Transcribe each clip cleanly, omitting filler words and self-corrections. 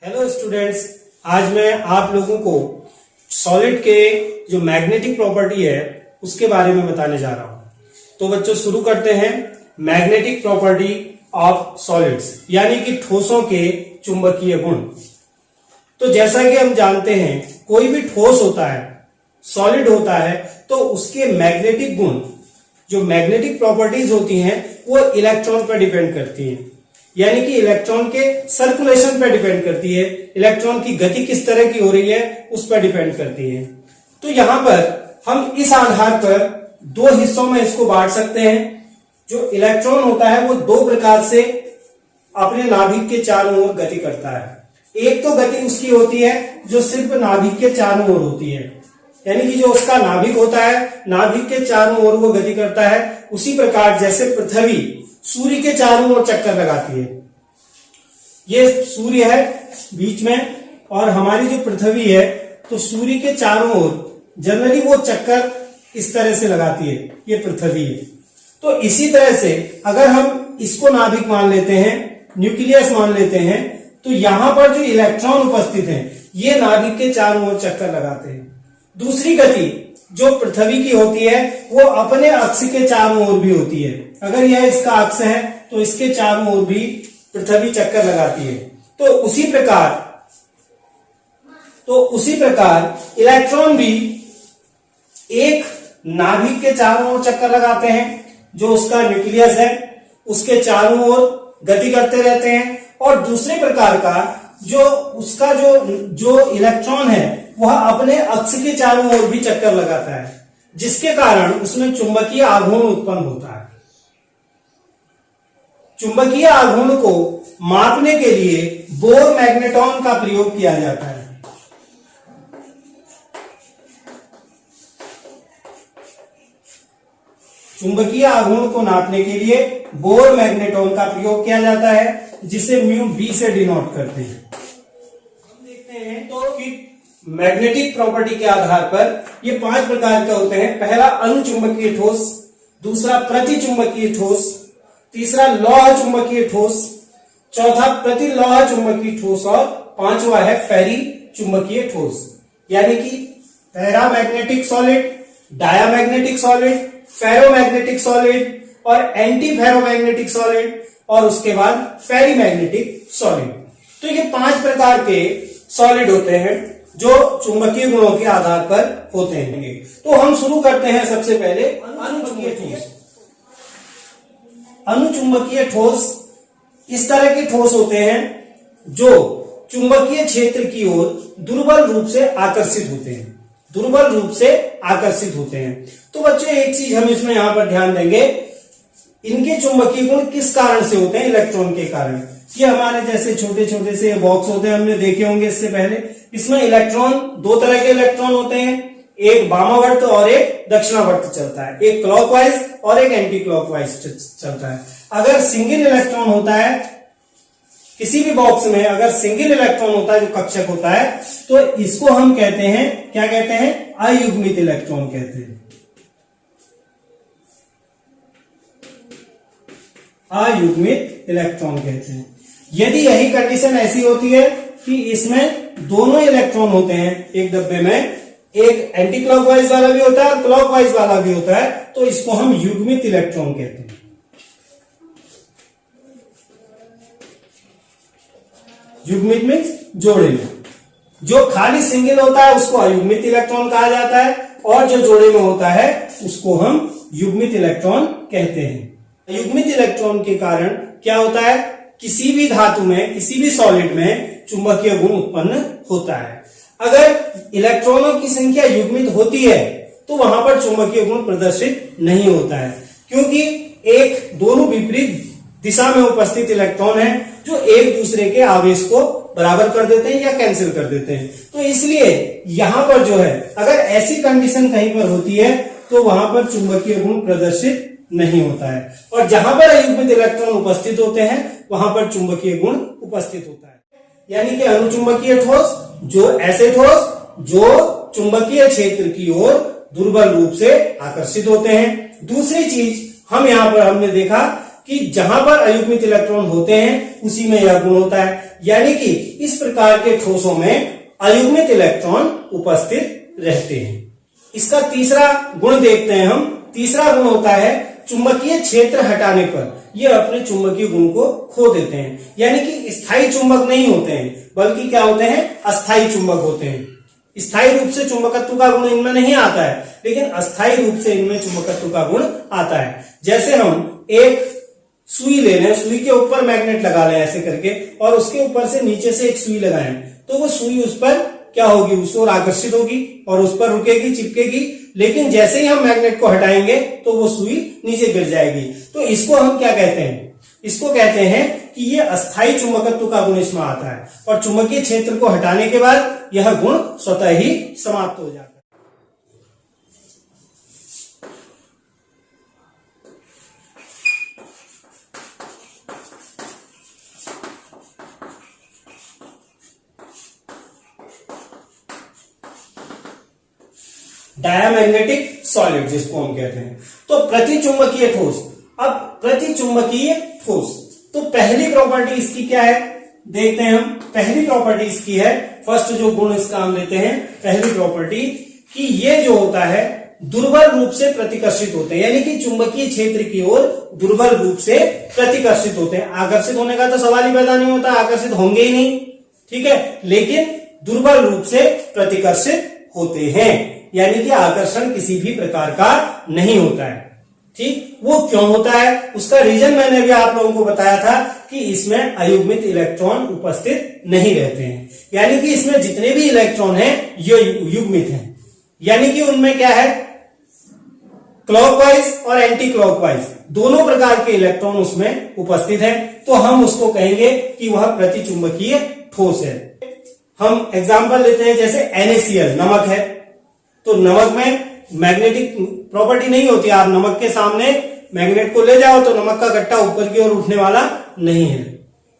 Hello students, आज मैं आप लोगों को सॉलिड के जो मैग्नेटिक प्रॉपर्टी है उसके बारे में बताने जा रहा हूं। तो बच्चों शुरू करते हैं। मैग्नेटिक प्रॉपर्टी ऑफ सॉलिड्स यानी कि ठोसों के चुंबकीय गुण। तो जैसा कि हम जानते हैं कोई भी ठोस होता है, सॉलिड होता है, तो उसके मैग्नेटिक गुण, जो मैग्नेटिक प्रॉपर्टीज होती हैं, वो इलेक्ट्रॉन पर डिपेंड करती हैं। यानी कि इलेक्ट्रॉन के सर्कुलेशन पर डिपेंड करती है, इलेक्ट्रॉन की गति किस तरह की हो रही है उस पर डिपेंड करती है। तो यहां पर हम इस आधार पर दो हिस्सों में इसको बांट सकते हैं। जो इलेक्ट्रॉन होता है वो दो प्रकार से अपने नाभिक के चारों ओर गति करता है। एक तो गति उसकी होती है जो सिर्फ नाभिक के चारों ओर होती है, यानी कि जो उसका नाभिक होता है, नाभिक के चारों ओर वो गति करता है। उसी प्रकार जैसे पृथ्वी सूर्य के चारों ओर चक्कर लगाती है, ये सूर्य है बीच में और हमारी जो पृथ्वी है, तो सूर्य के चारों ओर जनरली वो चक्कर इस तरह से लगाती है, ये पृथ्वी है। तो इसी तरह से अगर हम इसको नाभिक मान लेते हैं, न्यूक्लियस मान लेते हैं, तो यहां पर जो इलेक्ट्रॉन उपस्थित हैं ये नाभिक के चारों ओर चक्कर लगाते हैं। दूसरी गति जो पृथ्वी की होती है वो अपने अक्ष के चारों ओर भी होती है। अगर यह इसका अक्ष है तो इसके चारों ओर भी पृथ्वी चक्कर लगाती है। तो उसी प्रकार इलेक्ट्रॉन भी एक नाभिक के चारों ओर चक्कर लगाते हैं, जो उसका न्यूक्लियस है उसके चारों ओर गति करते रहते हैं। और दूसरे प्रकार का जो इलेक्ट्रॉन है वह अपने अक्ष के चारों ओर भी चक्कर लगाता है, जिसके कारण उसमें चुंबकीय आघूर्ण उत्पन्न होता है। चुंबकीय आघूर्ण को मापने के लिए बोर मैग्नेट्रॉन का प्रयोग किया जाता है। चुंबकीय आघूर्ण को नापने के लिए बोर मैग्नेट्रॉन का प्रयोग किया जाता है, जिसे म्यू बी से डिनोट करते हैं। हम देखते हैं तो कि मैग्नेटिक प्रॉपर्टी के आधार पर ये 5 प्रकार के होते हैं। पहला अनुचुंबकीय ठोस, दूसरा प्रतिचुंबकीय ठोस, तीसरा लौह चुंबकीय ठोस, चौथा प्रतिलौह चुंबकीय ठोस और पांचवा है फेरी चुंबकीय ठोस। यानी कि paramagnetic solid, diamagnetic solid, ferromagnetic solid और एंटी फेरोमैग्नेटिक सॉलिड और उसके बाद फेरीमैग्नेटिक सॉलिड। तो ये 5 प्रकार के सॉलिड होते हैं जो चुंबकीय गुणों के आधार पर होते हैं। तो हम शुरू करते हैं सबसे पहले अनुचुंबकीय ठोस। अनुचुंबकीय ठोस इस तरह के ठोस होते हैं जो चुंबकीय क्षेत्र की ओर दुर्बल रूप से आकर्षित होते हैं, दुर्बल रूप से आकर्षित होते हैं। तो बच्चों एक चीज हम इसमें यहां पर ध्यान देंगे, इनके चुंबकीय गुण किस कारण से होते हैं? इलेक्ट्रॉन के कारण। ये हमारे जैसे छोटे छोटे से बॉक्स होते हैं, हमने देखे होंगे इससे पहले। इसमें इलेक्ट्रॉन, दो तरह के इलेक्ट्रॉन होते हैं, एक वामावर्त और एक दक्षिणावर्त चलता है, एक क्लॉकवाइज और एक एंटी क्लॉकवाइज चलता है। अगर सिंगल इलेक्ट्रॉन होता है किसी भी बॉक्स में, अगर सिंगल इलेक्ट्रॉन होता है जो कक्षक होता है, तो इसको हम कहते हैं, क्या कहते हैं? अयुग्मित इलेक्ट्रॉन कहते हैं। अयुग्मित इलेक्ट्रॉन कहते हैं। यदि यही कंडीशन ऐसी होती है कि इसमें दोनों इलेक्ट्रॉन होते हैं एक डब्बे में, एक एंटी क्लॉकवाइज वाला भी होता है और क्लॉकवाइज वाला भी होता है, तो इसको हम युग्मित इलेक्ट्रॉन कहते हैं। युग्मित मीन्स जोड़े में। जो खाली सिंगल होता है उसको अयुग्मित इलेक्ट्रॉन कहा जाता है, और जो जोड़े में होता है उसको हम युग्मित इलेक्ट्रॉन कहते हैं। युग्मित इलेक्ट्रॉन के कारण क्या होता है? किसी भी धातु में, किसी भी सॉलिड में चुंबकीय गुण उत्पन्न होता है। अगर इलेक्ट्रॉनों की संख्या युग्मित होती है तो वहां पर चुंबकीय गुण प्रदर्शित नहीं होता है, क्योंकि एक दोनों विपरीत दिशा में उपस्थित इलेक्ट्रॉन है जो एक दूसरे के आवेश को बराबर कर देते हैं या कैंसिल कर देते हैं। तो इसलिए यहां पर जो है, अगर ऐसी कंडीशन कहीं पर होती है तो वहां पर चुंबकीय गुण प्रदर्शित नहीं होता है, और जहां पर अयुग्मित इलेक्ट्रॉन उपस्थित होते हैं वहां पर चुंबकीय गुण उपस्थित होता है। यानी कि अनुचुंबकीय ठोस, जो ऐसे ठोस जो चुंबकीय क्षेत्र की ओर दुर्बल रूप से आकर्षित होते हैं। दूसरी चीज हमने देखा कि जहां पर अयुग्मित इलेक्ट्रॉन होते हैं उसी में यह गुण होता है। यानी कि इस प्रकार के ठोसों में अयुग्मित इलेक्ट्रॉन उपस्थित रहते हैं। इसका तीसरा गुण देखते हैं हम। तीसरा गुण होता है चुंबकीय क्षेत्र हटाने पर ये अपने चुंबकीय गुण को खो देते हैं, यानी कि स्थायी चुंबक नहीं होते हैं बल्कि क्या होते हैं, अस्थायी चुंबक होते हैं। स्थायी रूप से चुंबकत्व का गुण इनमें नहीं आता है, लेकिन अस्थायी रूप से इनमें चुंबकत्व का गुण आता है। जैसे हम एक सुई ले लें, सुई के ऊपर मैग्नेट लगा लें ऐसे करके, और उसके ऊपर से नीचे से एक सुई लगाएं, तो वो सुई उस पर क्या होगी, उस ओर आकर्षित होगी और उस पर रुकेगी, चिपकेगी। लेकिन जैसे ही हम मैग्नेट को हटाएंगे तो वो सुई नीचे गिर जाएगी। तो इसको हम क्या कहते हैं, इसको कहते हैं कि ये अस्थायी चुंबकत्व का गुण इसमें आता है, और चुंबकीय क्षेत्र को हटाने के बाद यह गुण स्वतः ही समाप्त हो जाता है। डायामैग्नेटिक सॉलिड जिसको हम कहते हैं। तो प्रतिचुंबकीय ठोस। अब प्रतिचुंबकीय ठोस, तो पहली प्रॉपर्टी इसकी क्या है, देखते हैं हम। पहली प्रॉपर्टी इसकी है, फर्स्ट जो गुण इसका हम लेते हैं, पहली प्रॉपर्टी कि ये जो होता है दुर्बल रूप से प्रतिकर्षित होते हैं, यानी कि चुंबकीय क्षेत्र की ओर दुर्बल रूप से प्रतिकर्षित होते हैं। आकर्षित होने का तो सवाल ही पैदा नहीं होता, आकर्षित होंगे ही नहीं, ठीक है, लेकिन दुर्बल रूप से प्रतिकर्षित होते हैं, यानी कि आकर्षण किसी भी प्रकार का नहीं होता है। ठीक, वो क्यों होता है, उसका रीजन मैंने भी आप लोगों को बताया था कि इसमें अयुग्मित इलेक्ट्रॉन उपस्थित नहीं रहते हैं, यानी कि इसमें जितने भी इलेक्ट्रॉन हैं ये युग्मित हैं, यानी कि उनमें क्या है, क्लॉकवाइज और एंटी क्लॉकवाइज दोनों प्रकार के इलेक्ट्रॉन उसमें उपस्थित हैं। तो हम उसको कहेंगे कि वह प्रतिचुंबकीय ठोस है। हम एग्जाम्पल लेते हैं, जैसे NaCl नमक है, तो नमक में मैग्नेटिक प्रॉपर्टी नहीं होती। आप नमक के सामने मैग्नेट को ले जाओ तो नमक का गट्टा ऊपर की ओर उठने वाला नहीं है,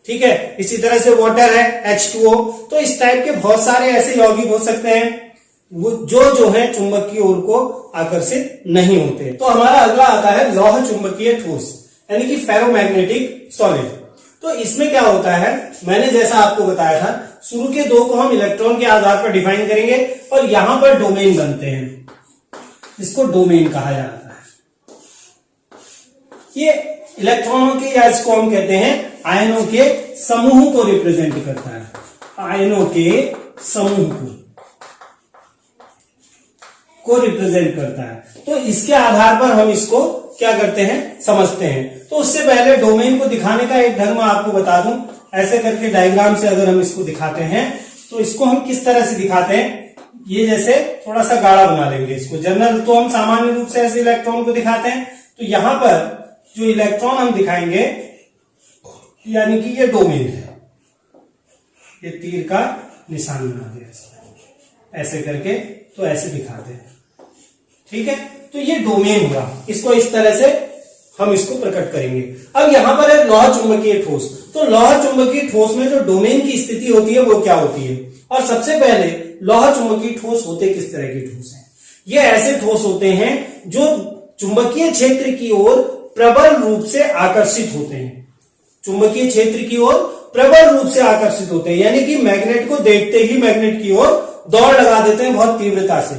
ठीक है। इसी तरह से वाटर है H2O। तो इस टाइप के बहुत सारे ऐसे यौगिक हो सकते हैं वो जो है चुंबक की ओर को आकर्षित नहीं होते। तो हमारा अगला आता है लौह चुंबकीय ठोस, यानी कि फेरोमैग्नेटिक सॉलिड। तो इसमें क्या होता है, मैंने जैसा आपको बताया था, शुरू के दो को हम इलेक्ट्रॉन के आधार पर डिफाइन करेंगे और यहां पर डोमेन बनते हैं, इसको डोमेन कहा जाता है। ये इलेक्ट्रॉनों के, या इसको हम कहते हैं आयनों के समूह को रिप्रेजेंट करता है, आयनों के समूह को रिप्रेजेंट करता है। तो इसके आधार पर हम इसको क्या करते हैं, समझते हैं। तो उससे पहले डोमेन को दिखाने का एक ढंग मैं आपको बता दूं। ऐसे करके डायग्राम से अगर हम इसको दिखाते हैं तो इसको हम किस तरह से दिखाते हैं, ये जैसे थोड़ा सा गाढ़ा बना लेंगे इसको। जनरल तो हम सामान्य रूप से ऐसे इलेक्ट्रॉन को दिखाते हैं, तो यहां पर जो इलेक्ट्रॉन हम दिखाएंगे यानी कि ये डोमेन है, ये तीर का निशान बना दिया ऐसे करके, तो ऐसे दिखाते हैं, ठीक है। तो ये डोमेन हुआ, इसको इस तरह से हम इसको प्रकट करेंगे। अब यहां पर है लौह चुंबकीय ठोस। तो लौह चुंबकीय ठोस में जो डोमेन की स्थिति होती है वो क्या होती है, और सबसे पहले लौह चुंबकीय ठोस होते किस तरह के ठोस हैं। ये ऐसे ठोस होते हैं जो चुंबकीय क्षेत्र की ओर प्रबल रूप से आकर्षित होते हैं, चुंबकीय क्षेत्र की ओर प्रबल रूप से आकर्षित होते हैं, यानी कि मैग्नेट को देखते ही मैग्नेट की ओर दौड़ लगा देते हैं बहुत तीव्रता से।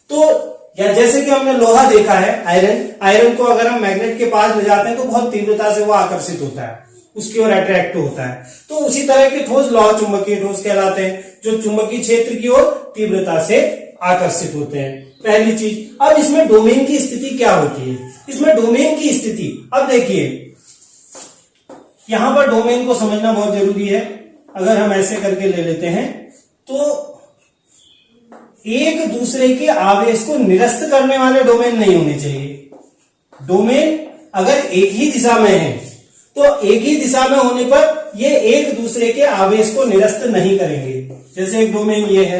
तो या जैसे कि हमने लोहा देखा है, आयरन को अगर हम मैग्नेट के पास ले जाते हैं तो बहुत तीव्रता से वो आकर्षित होता है, उसकी ओर अट्रैक्ट होता है। तो उसी तरह के ठोस लौह चुंबकीय ठोस कहलाते हैं, जो चुंबकीय क्षेत्र की ओर तीव्रता से आकर्षित होते हैं, पहली चीज। अब इसमें डोमेन की स्थिति क्या होती है, इसमें डोमेन की स्थिति, अब देखिए यहां पर डोमेन को समझना बहुत जरूरी है। अगर हम ऐसे करके ले लेते हैं तो एक दूसरे के आवेश को निरस्त करने वाले डोमेन नहीं होने चाहिए। डोमेन अगर एक ही दिशा में है तो एक ही दिशा में होने पर ये एक दूसरे के आवेश को निरस्त नहीं करेंगे। जैसे एक डोमेन ये है,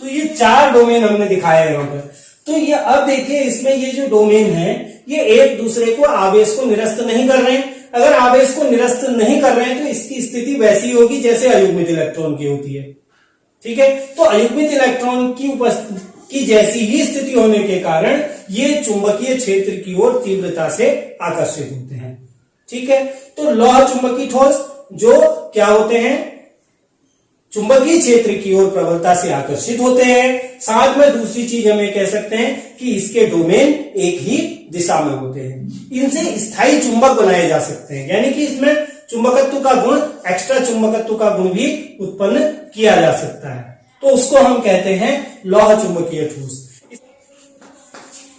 तो ये चार डोमेन हमने दिखाया है यहां पर। तो ये अब देखिए इसमें ये जो डोमेन है ये एक दूसरे को आवेश को निरस्त नहीं कर रहे हैं। अगर आवेश को निरस्त नहीं कर रहे हैं तो इसकी स्थिति वैसी होगी जैसे अयुग्मित इलेक्ट्रॉन की होती है, ठीक है। तो अयुग्मित इलेक्ट्रॉन की जैसी ही स्थिति होने के कारण ये चुंबकीय क्षेत्र की ओर तीव्रता से आकर्षित होते हैं, ठीक है। तो लौह चुंबकीय ठोस जो क्या होते हैं, चुंबकीय क्षेत्र की ओर प्रबलता से आकर्षित होते हैं। साथ में दूसरी चीज हम ये कह सकते हैं कि इसके डोमेन एक ही दिशा में होते हैं। इनसे स्थायी चुंबक बनाए जा सकते हैं, यानी कि इसमें चुंबकत्व का गुण, एक्स्ट्रा चुंबकत्व का गुण भी उत्पन्न किया जा सकता है। तो उसको हम कहते हैं लौह चुंबकीय ठोस।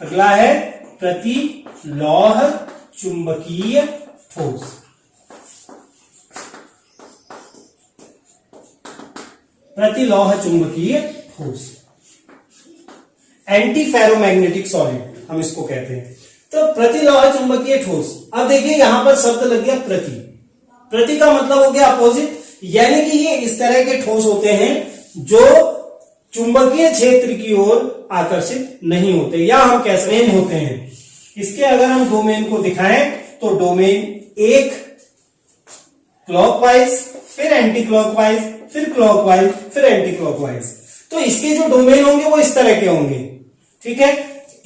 अगला है प्रतिलौह चुंबकीय ठोस। प्रतिलौह चुंबकीय ठोस, एंटी फेरोमैग्नेटिक सॉलिड हम इसको कहते हैं। तो प्रतिलौह चुंबकीय ठोस, अब देखिए यहां पर शब्द लग गया प्रति। प्रति का मतलब हो गया अपोजिट, यानी कि ये इस तरह के ठोस होते हैं जो चुंबकीय क्षेत्र की ओर आकर्षित नहीं होते, या हम कह सकते हैं होते हैं। इसके अगर हम डोमेन को दिखाएं तो डोमेन एक क्लॉकवाइज, फिर एंटी क्लॉकवाइज, फिर क्लॉकवाइज, फिर एंटी क्लॉकवाइज। तो इसके जो डोमेन होंगे वो इस तरह के होंगे, ठीक है।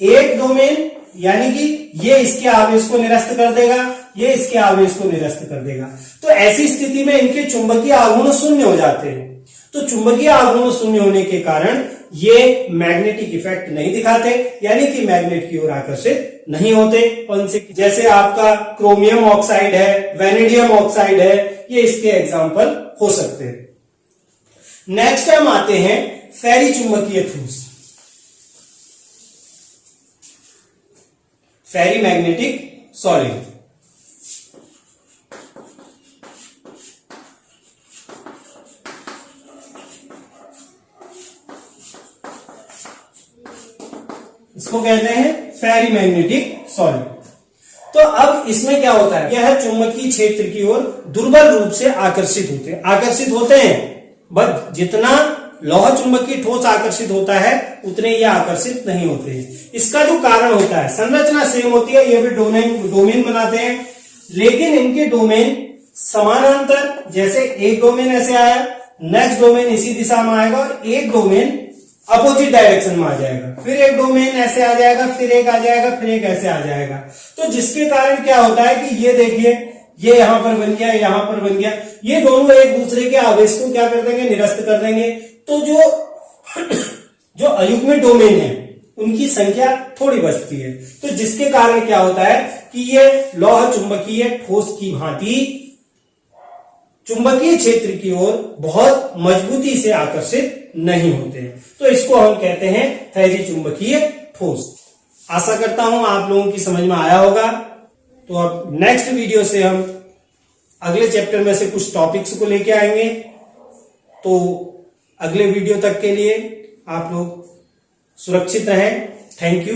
एक डोमेन यानी कि ये इसके आवेश को निरस्त कर देगा, ये इसके आवेश को निरस्त कर देगा। तो ऐसी स्थिति में इनके चुंबकीय आघूर्ण शून्य हो जाते हैं। तो चुंबकीय आघूर्ण शून्य होने के कारण ये मैग्नेटिक इफेक्ट नहीं दिखाते, यानी कि मैग्नेट की ओर आकर्षित नहीं होते। जैसे आपका क्रोमियम ऑक्साइड है, वेनेडियम ऑक्साइड है, ये इसके एग्जाम्पल हो सकते हैं। नेक्स्ट हम आते हैं फेरी चुंबकीय ठोस, फेरी मैग्नेटिक सॉलिड। इसको कहते हैं फेरी मैग्नेटिक सॉलिड। तो अब इसमें क्या होता है, यह चुंबकीय क्षेत्र की ओर दुर्बल रूप से आकर्षित होते हैं। बट जितना लौह चुंबकीय ठोस आकर्षित होता है उतने ये आकर्षित नहीं होते हैं। इसका जो कारण होता है, संरचना सेम होती है, ये भी डोमेन बनाते हैं, लेकिन इनके डोमेन समानांतर, जैसे एक डोमेन ऐसे आया, नेक्स्ट डोमेन इसी दिशा में आएगा और एक डोमेन अपोजिट डायरेक्शन में आ जाएगा, फिर एक डोमेन ऐसे आ जाएगा, फिर एक आ जाएगा, फिर एक ऐसे आ जाएगा। तो जिसके कारण क्या होता है कि ये देखिए, ये यहां पर बन गया, यहां पर बन गया, ये दोनों एक दूसरे के आवेश को क्या कर देंगे, निरस्त कर देंगे। तो जो अयुग्मित डोमेन है उनकी संख्या थोड़ी बचती है। तो जिसके कारण क्या होता है कि ये लौह चुंबकीय ठोस की भांति चुंबकीय क्षेत्र की ओर बहुत मजबूती से आकर्षित नहीं होते। तो इसको हम कहते हैं फेरी चुंबकीय ठोस। आशा करता हूं आप लोगों की समझ में आया होगा। तो अब नेक्स्ट वीडियो से हम अगले चैप्टर में से कुछ टॉपिक्स को लेके आएंगे। तो अगले वीडियो तक के लिए आप लोग सुरक्षित रहें। Thank you.